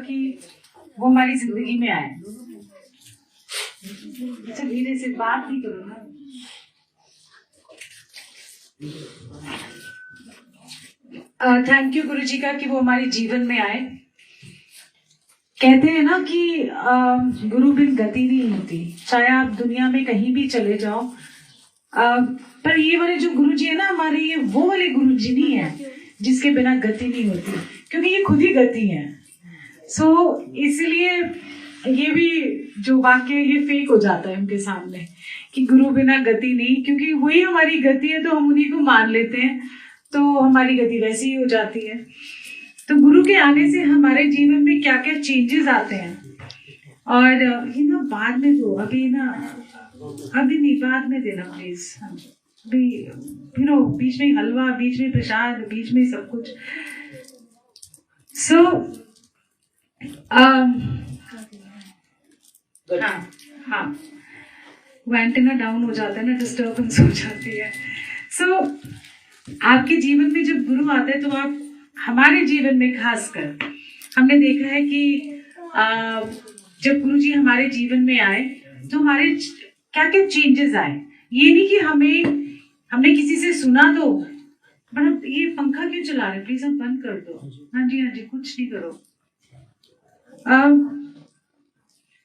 कि वो हमारी जिंदगी में आए। अच्छा धीरे से बात नहीं करो ना। थैंक यू गुरु जी का कि वो हमारे जीवन में आए। कहते हैं ना कि गुरु बिन गति नहीं होती, चाहे आप दुनिया में कहीं भी चले जाओ। पर ये वाले जो गुरु जी है ना हमारे, ये वो वाले गुरु जी नहीं है जिसके बिना गति नहीं होती, क्योंकि ये खुद ही गति है। सो इसलिए ये भी जो वाक्य ये फेक हो जाता है उनके सामने कि गुरु बिना गति नहीं, क्योंकि वही हमारी गति है तो हम उन्हीं को मान लेते हैं, तो हमारी गति वैसी ही हो जाती है। तो गुरु के आने से हमारे जीवन में क्या क्या चेंजेस आते हैं। और ये ना बाद में दो, अभी नहीं, बाद में देना प्लीज। अभी बीच में हलवा, बीच में प्रसाद, बीच में सब कुछ। सो हाँ वो एंटेना डाउन हो जाता है ना, डिस्टर्बेंस हो जाती है। सो आपके जीवन में जब गुरु आते हैं तो आप, हमारे जीवन में खासकर हमने देखा है कि जब गुरु जी हमारे जीवन में आए तो हमारे क्या क्या चेंजेस आए। ये नहीं कि हमने किसी से सुना तो मतलब ये पंखा क्यों चला रहे, प्लीज आप बंद कर दो। हाँ जी कुछ नहीं करो।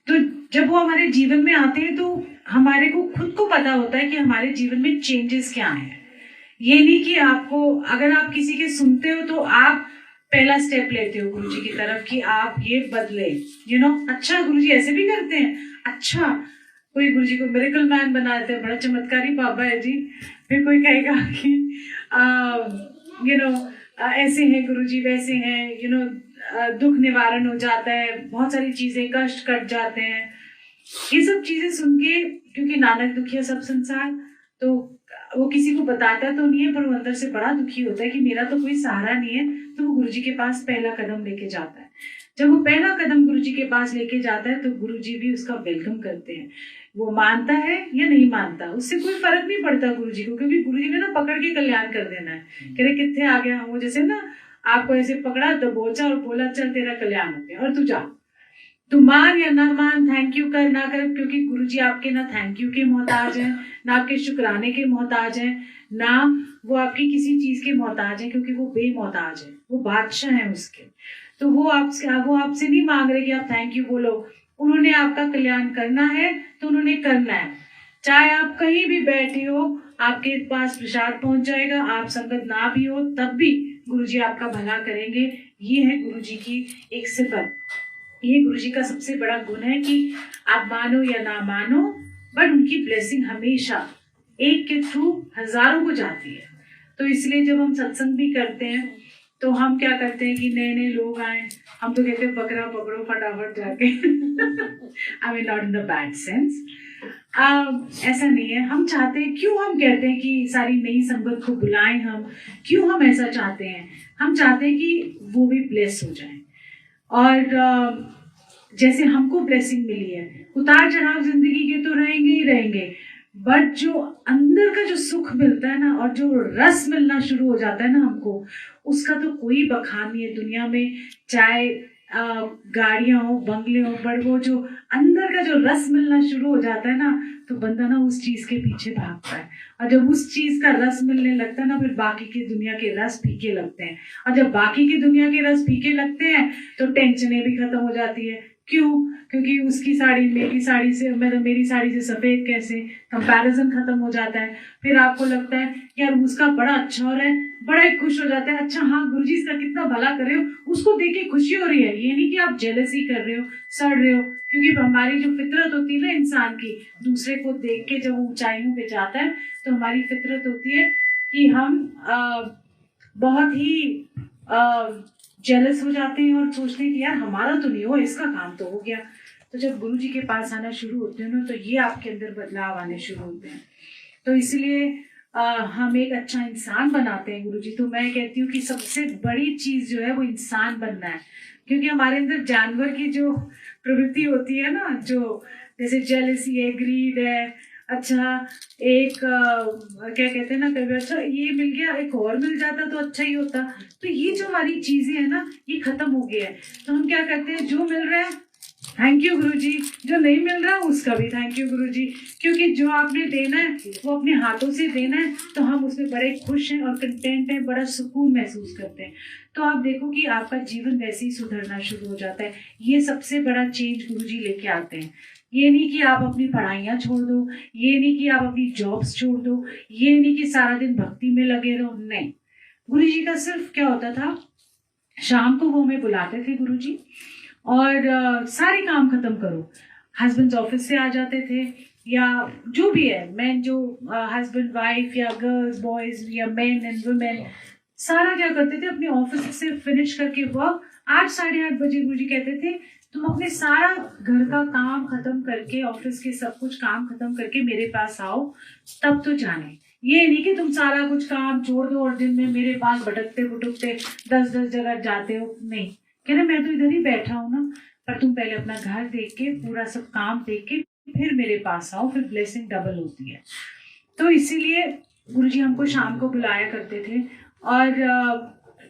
तो जब वो हमारे जीवन में आते हैं तो हमारे को खुद को पता होता है कि हमारे जीवन में चेंजेस क्या हैं। ये नहीं कि आपको, अगर आप किसी के सुनते हो तो आप पहला स्टेप लेते हो गुरुजी की तरफ कि आप ये बदले, अच्छा गुरुजी ऐसे भी करते हैं, अच्छा कोई गुरुजी को मिरेकल मैन बना देते हैं, बड़ा चमत्कारी बाबा है जी। फिर कोई कहेगा कि ऐसे हैं गुरुजी, वैसे हैं, दुख निवारण हो जाता है, बहुत सारी चीजें, कष्ट कट जाते हैं। ये सब चीजें सुन के, क्योंकि नानक दुखिया सब संसार, तो वो किसी को बताता तो नहीं है, पर वो अंदर से बड़ा दुखी होता है कि मेरा तो कोई सहारा नहीं है। तो वो गुरुजी के पास पहला कदम लेके जाता है। जब वो पहला कदम गुरुजी के पास लेके जाता है तो गुरुजी भी उसका वेलकम करते हैं। वो मानता है या नहीं मानता, उससे कोई फर्क नहीं पड़ता गुरुजी को, क्योंकि गुरुजी ने ना पकड़ के कल्याण कर देना है। कह रहे कितने आ गया, वो जैसे ना आपको ऐसे पकड़ा, दबोचा और बोला चल तेरा कल्याण हो गया और तू जा। तू मान या ना मान, थैंक यू कर ना कर, क्योंकि गुरुजी आपके ना थैंक यू के मोहताज हैं, ना आपके शुक्राने के मोहताज हैं, ना वो आपकी किसी चीज के मोहताज हैं, क्योंकि वो बेमोहताज है, वो बादशाह है उसके। तो वो आपसे नहीं मांग रहे कि आप थैंक यू बोलो। उन्होंने आपका कल्याण करना है तो उन्होंने करना है। चाहे आप कहीं भी बैठे हो, आपके पास प्रसाद पहुंच जाएगा, आप संगत ना भी हो तब भी गुरुजी आपका भला करेंगे। ये है गुरुजी की एक सिफत। ये गुरुजी का सबसे बड़ा गुण है कि आप मानो या ना मानो, बट उनकी ब्लेसिंग हमेशा एक के थ्रू हजारों को जाती है। तो इसलिए जब हम सत्संग भी करते हैं तो हम क्या करते हैं कि नए नए लोग आए, हम तो कहते हैं बकरा पकड़ो फटाफट जाके। I mean not in the bad sense, ऐसा नहीं है। हम चाहते हैं, क्यों हम कहते हैं कि सारी नई संगत को बुलाएं, क्यों हम ऐसा चाहते हैं? हम चाहते हैं कि वो भी ब्लेस हो जाए। और जैसे हमको ब्लेसिंग मिली है, उतार चढ़ाव जिंदगी के तो रहेंगे ही रहेंगे, बट जो अंदर का जो सुख मिलता है ना, और जो रस मिलना शुरू हो जाता है ना हमको, उसका तो कोई बखान नहीं है दुनिया में। चाहे गाड़ियां हो, बंगले हो, बट वो जो अंदर का जो रस मिलना शुरू हो जाता है ना, तो बंदा ना उस चीज के पीछे भागता है। और जब उस चीज का रस मिलने लगता है ना, फिर बाकी की दुनिया के रस फीके लगते हैं। और जब बाकी की दुनिया के रस फीके लगते हैं तो टेंशनें भी खत्म हो जाती है। क्यों? क्योंकि उसकी साड़ी मेरी साड़ी से, मतलब मेरी साड़ी से सफेद कैसे, कंपैरिजन खत्म हो जाता है। फिर आपको लगता है यार उसका बड़ा अच्छा हो रहा है, बड़ा ही खुश हो जाता है, अच्छा हाँ गुरुजी इसका कितना भला कर रहे हो, उसको देख के खुशी हो रही है। ये नहीं कि आप जेलसी कर रहे हो, सड़ रहे हो, क्योंकि हमारी जो फितरत होती है ना इंसान की, दूसरे को देख के जब ऊंचाइयों पे जाता है तो हमारी फितरत होती है कि हम बहुत ही जेलस हो जाते हैं और सोचते हैं कि यार हमारा तो नहीं हो, इसका काम तो हो गया। तो जब गुरुजी के पास आना शुरू होते हैं ना, तो ये आपके अंदर बदलाव आने शुरू होते हैं। तो इसलिए हम एक अच्छा इंसान बनाते हैं गुरुजी। तो मैं कहती हूँ कि सबसे बड़ी चीज जो है वो इंसान बनना है, क्योंकि हमारे अंदर जानवर की जो प्रवृत्ति होती है ना, जो जैसे जेलसी है, ग्रीड है, अच्छा एक क्या कहते हैं ना, कभी अच्छा ये मिल गया, एक और मिल जाता तो अच्छा ही होता। तो ये जो हमारी चीजें है ना, ये खत्म हो गया है। तो हम क्या करते हैं, जो मिल रहा है थैंक यू गुरुजी, जो नहीं मिल रहा उसका भी थैंक यू गुरुजी, क्योंकि जो आपने देना है वो अपने हाथों से देना है, तो हम उसमें बड़े खुश हैं और कंटेंट हैं, बड़ा सुकून महसूस करते हैं। तो आप देखो कि आपका जीवन वैसे ही सुधरना शुरू हो जाता है। ये सबसे बड़ा चेंज गुरुजी लेके आते हैं। ये नहीं कि आप अपनी पढ़ाइयाँ छोड़ दो, ये नहीं कि आप अपनी जॉब्स छोड़ दो, ये नहीं कि सारा दिन भक्ति में लगे रहो, नहीं। गुरुजी का सिर्फ क्या होता था, शाम को वो हमें बुलाते थे गुरुजी, और सारे काम खत्म करो। हस्बैंड ऑफिस से आ जाते थे, या जो भी है, मैन जो हस्बैंड वाइफ या गर्ल्स बॉयज या मैन एंड वुमेन, सारा क्या करते थे, अपने ऑफिस से फिनिश करके वर्क 8 साढ़े 8 बजे गुरुजी कहते थे तुम अपने सारा घर का काम खत्म करके, ऑफिस के सब कुछ काम खत्म करके मेरे पास आओ, तब तो जाने। ये नहीं कि तुम सारा कुछ काम छोड़ दो और दिन में मेरे पास भटकते भुटकते 10-10 जगह जाते हो, नहीं। कह रहे मैं तो इधर ही बैठा हूँ ना, पर तुम पहले अपना घर देख के, पूरा सब काम देख के फिर मेरे पास आओ, फिर ब्लेसिंग डबल होती है। तो इसीलिए गुरुजी हमको शाम को बुलाया करते थे, और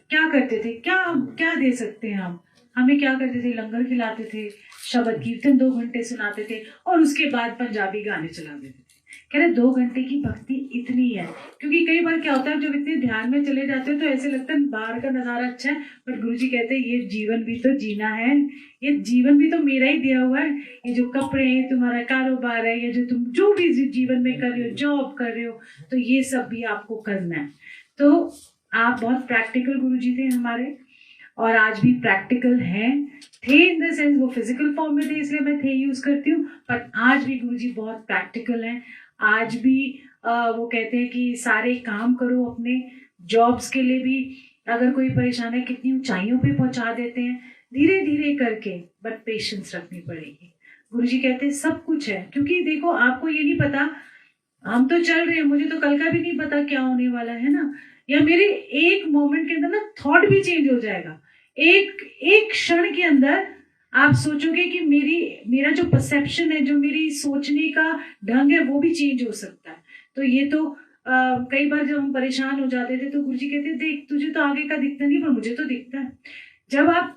क्या करते थे, क्या क्या दे सकते हैं हम, हमें क्या करते थे, लंगर खिलाते थे, शब्द कीर्तन 2 घंटे सुनाते थे, और उसके बाद पंजाबी गाने चला देते थे। कह रहे 2 घंटे की भक्ति इतनी है, क्योंकि कई बार क्या होता है, जब इतने ध्यान में चले जाते हैं तो ऐसे लगता है बाहर का नजारा अच्छा है, पर गुरुजी कहते हैं ये जीवन भी तो जीना है, ये जीवन भी तो मेरा ही दिया हुआ है। ये जो कपड़े हैं, तुम्हारा कारोबार है, या जो तुम जो भी जीवन में कर रहे हो, जॉब कर रहे हो, तो ये सब भी आपको करना है। तो आप बहुत प्रैक्टिकल गुरुजी थे हमारे, और आज भी प्रैक्टिकल हैं, थे इन द सेंस, वो फिजिकल फॉर्म में थे इसलिए मैं थे यूज करती हूँ, पर आज भी गुरुजी बहुत प्रैक्टिकल हैं। आज भी वो कहते हैं कि सारे काम करो अपने, जॉब्स के लिए भी अगर कोई परेशान है, कितनी ऊंचाइयों पे पहुंचा देते हैं, धीरे धीरे करके, बट पेशेंस रखनी पड़ेगी। गुरुजी कहते हैं सब कुछ है, क्योंकि देखो आपको ये नहीं पता, हम तो चल रहे हैं, मुझे तो कल का भी नहीं पता क्या होने वाला है ना, या मेरे एक मोमेंट के अंदर ना थॉट भी चेंज हो जाएगा, एक एक क्षण के अंदर आप सोचोगे कि मेरा जो परसेप्शन है, जो मेरी सोचने का ढंग है, वो भी चेंज हो सकता है। तो ये तो कई बार जब हम परेशान हो जाते थे तो गुरुजी कहते देख तुझे तो आगे का दिखता नहीं, पर मुझे तो दिखता है। जब आप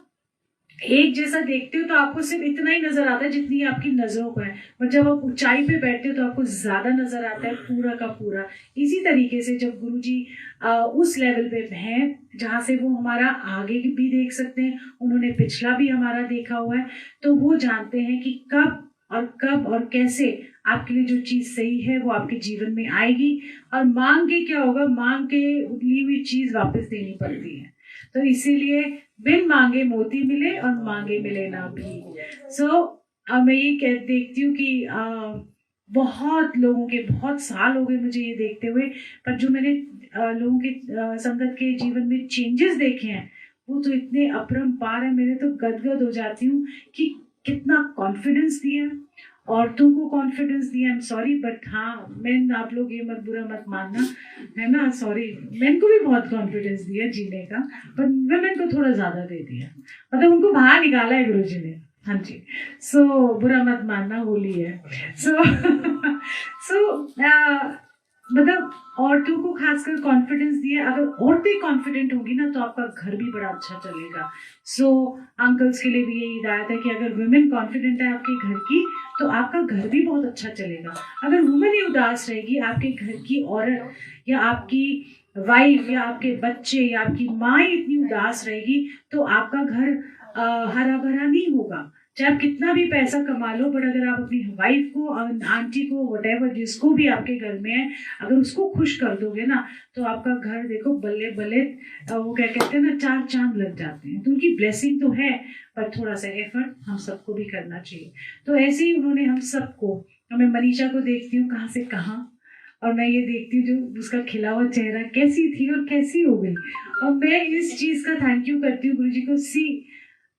एक जैसा देखते हो तो आपको सिर्फ इतना ही नजर आता है जितनी आपकी नजरों को है, और जब आप ऊंचाई पे बैठते हो तो आपको ज्यादा नजर आता है, पूरा का पूरा। इसी तरीके से जब गुरुजी उस लेवल पे हैं जहाँ से वो हमारा आगे भी देख सकते हैं, उन्होंने पिछला भी हमारा देखा हुआ है, तो वो जानते हैं कि कब और कैसे आपके लिए जो चीज सही है वो आपके जीवन में आएगी, और मांग के क्या होगा, मांग के ली हुई चीज वापस देनी पड़ती है। तो इसीलिए बिन मांगे मोती मिले और मांगे मिले ना भी। मैं ये देखती हूँ कि बहुत लोगों के, बहुत साल हो गए मुझे ये देखते हुए, पर जो मैंने लोगों के संगत के जीवन में चेंजेस देखे हैं वो तो इतने अपरंपार है, मेरे तो गदगद हो जाती हूँ कि कितना कॉन्फिडेंस दिया, औरतों को कॉन्फिडेंस दिया। आई एम सॉरी बट हाँ मैन, आप लोग ये मत बुरा मत मानना, है ना, सॉरी, मैन को भी बहुत कॉन्फिडेंस दिया जीने का, पर वुमेन को थोड़ा ज्यादा दे दिया, मतलब उनको बाहर निकाला है गुरुजी ने। हाँ जी, बुरा मत मानना, होली है। मतलब औरतों को खासकर कॉन्फिडेंस दिया। अगर औरतें कॉन्फिडेंट होंगी ना तो आपका घर भी बड़ा अच्छा चलेगा। अंकल्स के लिए भी यही हिदायत है कि अगर वुमेन कॉन्फिडेंट है आपके घर की तो आपका घर भी बहुत अच्छा चलेगा। अगर वुमेन ही उदास रहेगी, आपके घर की औरत या आपकी वाइफ या आपके बच्चे या आपकी माँ ही इतनी उदास रहेगी तो आपका घर हरा भरा नहीं होगा। चाहे आप कितना भी पैसा कमा लो, बट अगर आप अपनी वाइफ को, आंटी को, व्हाटएवर जिसको भी आपके घर में है, अगर उसको खुश कर दोगे ना तो आपका घर देखो बल्ले बल्ले, वो क्या कहते हैं ना, 4 चांद लग जाते हैं। तो उनकी ब्लेसिंग तो है, पर थोड़ा सा एफर्ट हम सबको भी करना चाहिए। तो ऐसे ही उन्होंने हम सबको, मैं मनीषा को देखती हूँ कहाँ से कहाँ, और मैं ये देखती हूँ जो उसका खिला हुआ चेहरा कैसी थी और कैसी हो गई, और मैं इस चीज का थैंक यू करती हूँ गुरुजी को।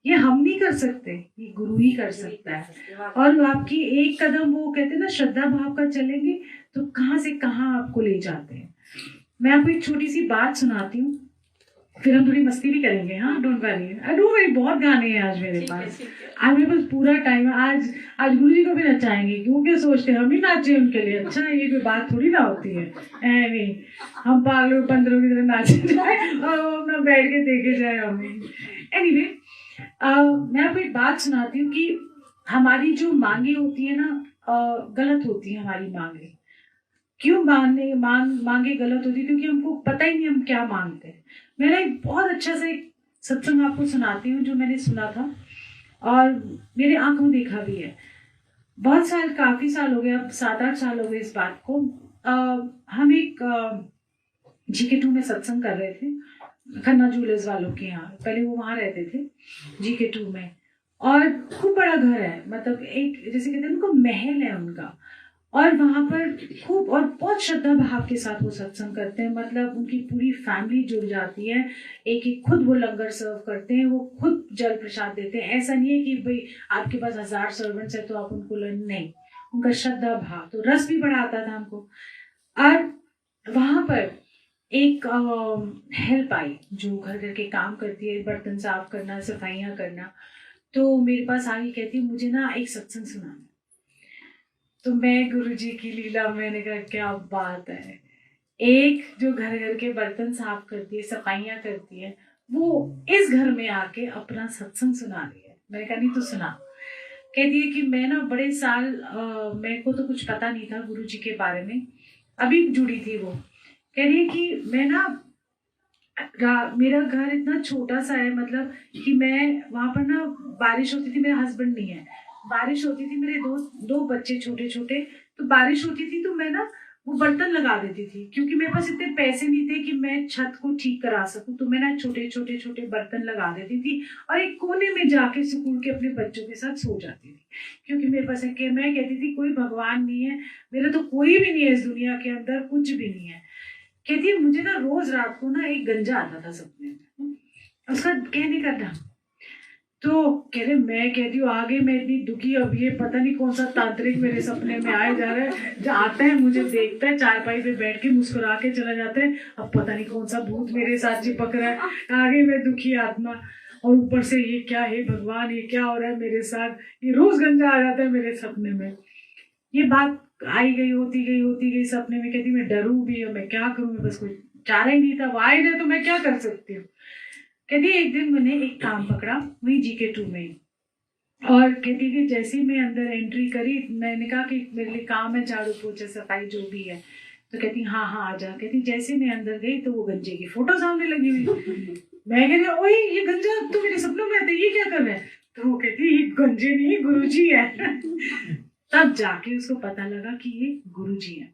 ये हम नहीं कर सकते, ये गुरु ही कर सकता है। और आपकी एक कदम, वो कहते हैं ना, श्रद्धा भाव का चलेंगे तो कहाँ से कहाँ आपको ले जाते हैं। मैं आपको एक छोटी सी बात सुनाती हूँ। फिर हम थोड़ी मस्ती भी करेंगे, हाँ don't worry, I don't worry, बहुत गाने हैं आज मेरे पास, आज मेरे पास पूरा टाइम है। आज गुरु जी को भी नचाएंगे, क्यों क्या सोचते हैं हम ही नाचे उनके लिए, अच्छा ये कोई बात थोड़ी ना होती है, नहीं हम पागलों बंदरों की तरह नाचे जाए और वो अपना बैठ के देखे जाए हमें। एनीवे मैं आपको एक बात सुनाती हूँ कि हमारी जो मांगे होती है ना, गलत होती है हमारी मांगे। क्यों मांगे गलत होती है? क्योंकि हमको पता ही नहीं हम क्या मांगते हैं। मेरा एक बहुत अच्छा सा एक सत्संग आपको सुनाती हूँ जो मैंने सुना था और मेरे आंखों देखा भी है। बहुत साल, काफी साल हो गए, अब 7-8 साल हो गए इस बात को। हम एक GK2 में सत्संग कर रहे थे, खन्ना जूलर्स वालों के यहाँ, पहले वो वहां रहते थे GK2 में, और खूब बड़ा घर है, मतलब एक जैसे कहते हैं उनको महल है उनका, और वहां पर खूब और बहुत श्रद्धा भाव के साथ वो सत्संग करते हैं, मतलब उनकी पूरी फैमिली जुड़ जाती है, एक एक खुद वो लंगर सर्व करते हैं, वो खुद जल प्रसाद देते हैं। ऐसा नहीं है कि भाई आपके पास 1000 सर्वेंट्स है तो आप उनको नहीं, उनका श्रद्धा भाव, तो रस भी बड़ा आता था हमको। और वहां पर एक हेल्प आई जो घर घर के काम करती है, बर्तन साफ करना, सफाइयाँ करना, तो मेरे पास आगे कहती है मुझे ना एक सत्संग सुनाना। तो मैं गुरुजी की लीला, मैंने कहा क्या बात है, एक जो घर घर के बर्तन साफ करती है, सफाइयाँ करती है, वो इस घर में आके अपना सत्संग सुना रही है। मैंने कहा नहीं तो सुना। कहती है कि मैं ना बड़े साल, मेरे को तो कुछ पता नहीं था गुरुजी के बारे में, अभी जुड़ी थी वो। कह रही है कि मैं ना, मेरा घर इतना छोटा सा है, मतलब कि मैं वहां पर ना, बारिश होती थी, मेरा हस्बैंड नहीं है, बारिश होती थी, मेरे दो बच्चे छोटे छोटे, तो बारिश होती थी तो मैं ना वो बर्तन लगा देती थी, क्योंकि मेरे पास इतने पैसे नहीं थे कि मैं छत को ठीक करा सकूं, तो मैं ना छोटे छोटे छोटे बर्तन लगा देती थी और एक कोने में जाके सुकून के अपने बच्चों के साथ सो जाती थी, क्योंकि मेरे पास है कि मैं कहती थी कोई भगवान नहीं है, मेरा तो कोई भी नहीं है इस दुनिया के अंदर, कुछ भी नहीं है। कहती है मुझे ना रोज रात को ना एक गंजा आता था सपने में, उसका कहने का ढंग, तो कह रहे, मैं कहती हूँ आगे मैं इतनी दुखी, अब ये पता नहीं कौन सा तांत्रिक मेरे सपने में आए जा रहा है, जो आता है मुझे देखता है, चारपाई पे बैठ के मुस्कुरा के चला जाता है, अब पता नहीं कौन सा भूत मेरे साथ चिपक रहा है, आगे मैं दुखी आत्मा, और ऊपर से ये क्या है भगवान, ये क्या हो रहा है मेरे साथ, ये रोज गंजा आ जाता है मेरे सपने में। ये बात आई गई, होती गई सपने में। कहती मैं डरू भी हूँ, मैं क्या करूँ, बस कोई चारा ही नहीं था, वो आए रहे तो मैं क्या कर सकती हूँ। कहती एक दिन मैंने एक काम पकड़ा वही GK2 में, और कहती कि जैसे ही मैं अंदर एंट्री करी, मैंने कहा कि मेरे लिए काम है, झाड़ू पोछा सफाई जो भी है, तो कहती हाँ हाँ आ जा। कहती जैसे मैं अंदर गई तो वो गंजे की फोटो सामने लगी हुई, मैं कहती ओए ये गंजा तो मेरे सपनों में आता है, ये क्या कर रहा है, तो वो कहती ये गंजे नहीं गुरुजी है। तब जाके उसको पता लगा कि ये गुरुजी है।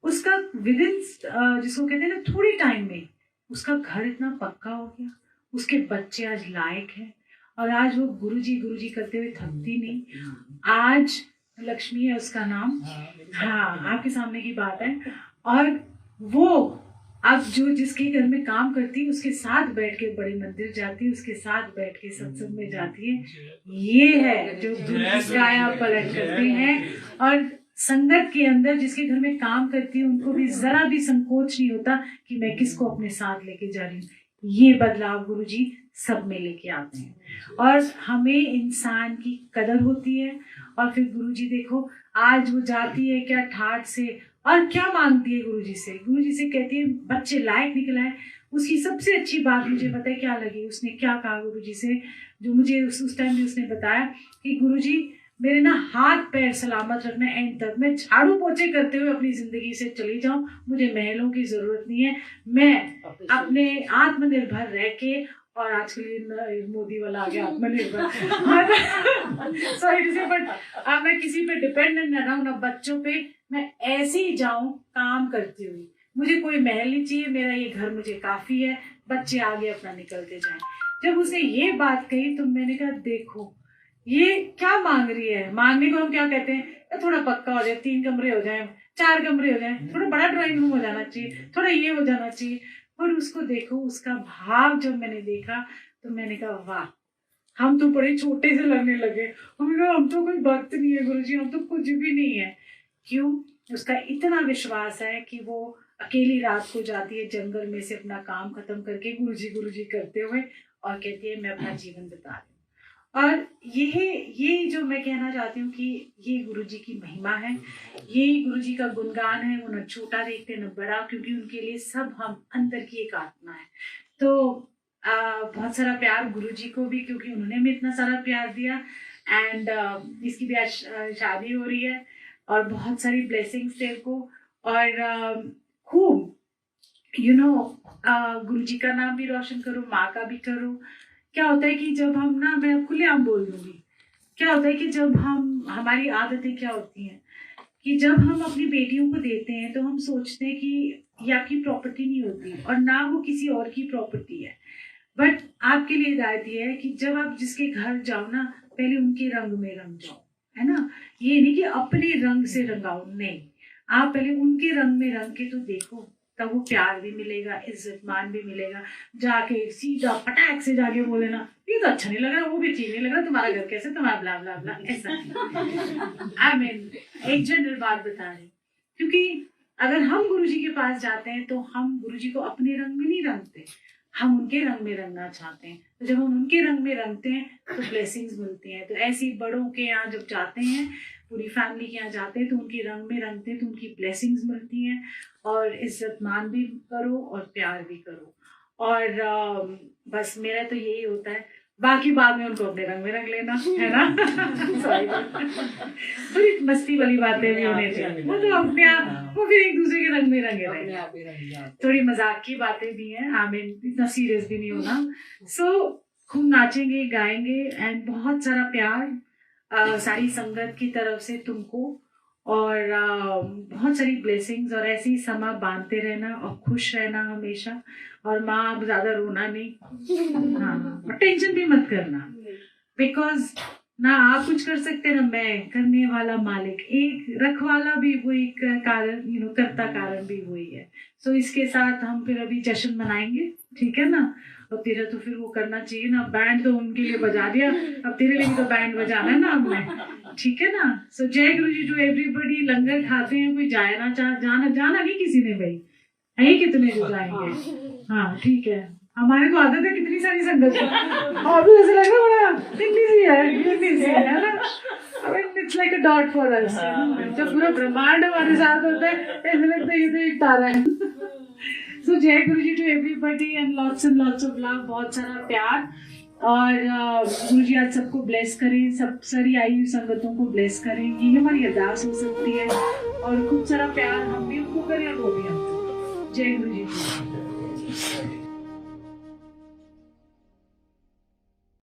उसका विदिन, जिसको कहते हैं ना, थोड़ी टाइम में उसका घर इतना पक्का हो गया, उसके बच्चे आज लायक हैं, और आज वो गुरुजी करते हुए थकती नहीं। आज लक्ष्मी है उसका नाम, हाँ आपके सामने की बात है, और वो अब जो जिसके घर में काम करती है उसके साथ बैठ के बड़े मंदिर जाती है, उसके साथ बैठ के सत्संग में जाती है। ये है जो काया पलट करते हैं, और संगत के अंदर जिसके घर में काम करती है उनको भी जरा भी संकोच नहीं होता कि मैं किसको अपने साथ लेके जा रही हूँ। ये बदलाव गुरुजी सब में लेके आते हैं, और हमें इंसान की कदर होती है। और फिर गुरुजी देखो आज वो जाती है क्या ठाठ से, और क्या मांगती है गुरुजी से, गुरुजी से कहती है बच्चे लायक निकला है। उसकी सबसे अच्छी बात मुझे पता है क्या लगी, उसने क्या कहा गुरुजी से, जो मुझे उस टाइम भी उसने बताया कि गुरुजी मेरे ना हाथ पैर सलामत रखना एंड तक, मैं झाड़ू पोछे करते हुए अपनी जिंदगी से चली जाऊं, मुझे महलों की जरूरत नहीं है, मैं अपने आत्मनिर्भर रह के, और आज के लिए मोदी वाला आ गया आत्मनिर्भर सॉरी बट अब मैं किसी पे डिपेंडेंट न रहूं, ना बच्चों पे, मैं ऐसे ही जाऊं काम करती हुई, मुझे कोई महल नहीं चाहिए, मेरा ये घर मुझे काफी है, बच्चे आगे अपना निकलते जाएं। जब उसने ये बात कही तो मैंने कहा देखो ये क्या मांग रही है। मांगने को हम क्या कहते हैं, थोड़ा पक्का हो जाए, 3 कमरे हो जाए, 4 कमरे हो जाए, थोड़ा बड़ा ड्राइंग रूम हो जाना चाहिए, थोड़ा ये हो जाना चाहिए। और उसको देखो, उसका भाव जब मैंने देखा तो मैंने कहा वाह, हम तो बड़े छोटे से लगने लगे, हम तो कोई भक्त नहीं है गुरुजी, हम तो कुछ भी नहीं है। क्यों? उसका इतना विश्वास है कि वो अकेली रात को जाती है जंगल में से अपना काम खत्म करके गुरु जी करते हुए, और कहती है मैं अपना जीवन बिता रही हूँ। और ये जो मैं कहना चाहती हूँ कि ये गुरु जी की महिमा है, ये गुरु जी का गुणगान है। वो न छोटा देखते न बड़ा, क्योंकि उनके लिए सब हम अंदर की एक आत्मा है। तो बहुत सारा प्यार गुरु जी को भी, क्योंकि उन्होंने हमें इतना सारा प्यार दिया। एंड इसकी भी आज शादी हो रही है, और बहुत सारी ब्लेसिंग्स तेरे को। और खूब गुरु जी का नाम भी रोशन करो, माँ का भी करो। क्या होता है कि जब हम ना, मैं खुलेआम बोल दूंगी, क्या होता है कि जब हमारी आदतें क्या होती हैं कि जब हम अपनी बेटियों को देते हैं तो हम सोचते हैं कि ये आपकी प्रॉपर्टी नहीं होती, और ना वो किसी और की प्रॉपर्टी है। बट आपके लिए हिदायत ये है कि जब आप जिसके घर जाओ ना, पहले उनके रंग में रंग जाओ, है ना। ये नहीं कि अपने रंग से रंगाओ, नहीं, आप पहले उनके रंग में रंग के तो देखो, तब वो प्यार भी मिलेगा, इज्जत मान भी मिलेगा। जाके सीधा फटाक से जाके बोले ना ये तो अच्छा नहीं लग रहा, वो भी ठीक नहीं लग रहा, तुम्हारा घर कैसे, तुम्हारा ब्ला ब्ला ब्ला, ऐसा नहीं। आई मीन एक जनरल बात बता रही, क्योंकि अगर हम गुरुजी के पास जाते हैं तो हम गुरुजी को अपने रंग में नहीं रंगते, हम उनके रंग में रंगना चाहते हैं। तो जब हम उनके रंग में रंगते हैं तो ब्लेसिंग्स मिलती हैं। तो ऐसे ही बड़ों के यहाँ जब जाते हैं, पूरी फैमिली के यहाँ जाते हैं, तो उनके रंग में रंगते हैं, तो उनकी ब्लेसिंग्स मिलती हैं। और इज्जत मान भी करो और प्यार भी करो। और बस मेरा तो यही होता है, बाकी बाद में उनको अपने रंग में रंग लेना, है ना। थोड़ी मस्ती वाली बातें भी होने चाहिए, वो तो अपने आप, वो फिर एक दूसरे के रंग में रंगे रहे। थोड़ी मजाक की बातें भी हैं, आमीन, इतना सीरियस भी नहीं होना। सो खूब नाचेंगे, गाएंगे, एंड बहुत सारा प्यार सारी संगत की तरफ से तुमको, और बहुत सारी ब्लेसिंग्स, और ऐसे ही समा बांधते रहना और खुश रहना हमेशा। और माँ, अब ज्यादा रोना नहीं, हाँ, और टेंशन भी मत करना, बिकॉज ना आप कुछ कर सकते, ना मैं, करने वाला मालिक, एक रखवाला भी वही, कारण करता कारण भी वही है। सो इसके साथ हम फिर अभी जश्न मनाएंगे, ठीक है ना। और तेरा तो फिर वो करना चाहिए ना, बैंड तो उनके लिए बजा दिया, अब तेरे लिए भी तो बैंड बजाना है ना हमने, ठीक है ना। सो जय गुरु जी टू एवरीबॉडी। लंगर खाते हैं, कोई जाए ना, जाना नहीं किसी ने भाई, है कितने जो जाएंगे, हाँ ठीक है। हमारे को आदत है कितनी सारी संगत, और भी ऐसा लग रहा है बड़ा दिल्ली सी है ना। It's like a dot for us, जब पूरा ब्रह्मांड हमारे साथ होता है ऐसा लगता है ये तो एक तारा है। So Jai Guru ji to everybody, and lots of love, बहुत सारा प्यार। और गुरु जी आज सबको ब्लेस करें, सब सारी आई हुई संगतों को ब्लेस करें, ये हमारी अरदास हो सकती है। और खूब सारा प्यार हम भी उनको करें और वो भी हमको। जय गुरु जी।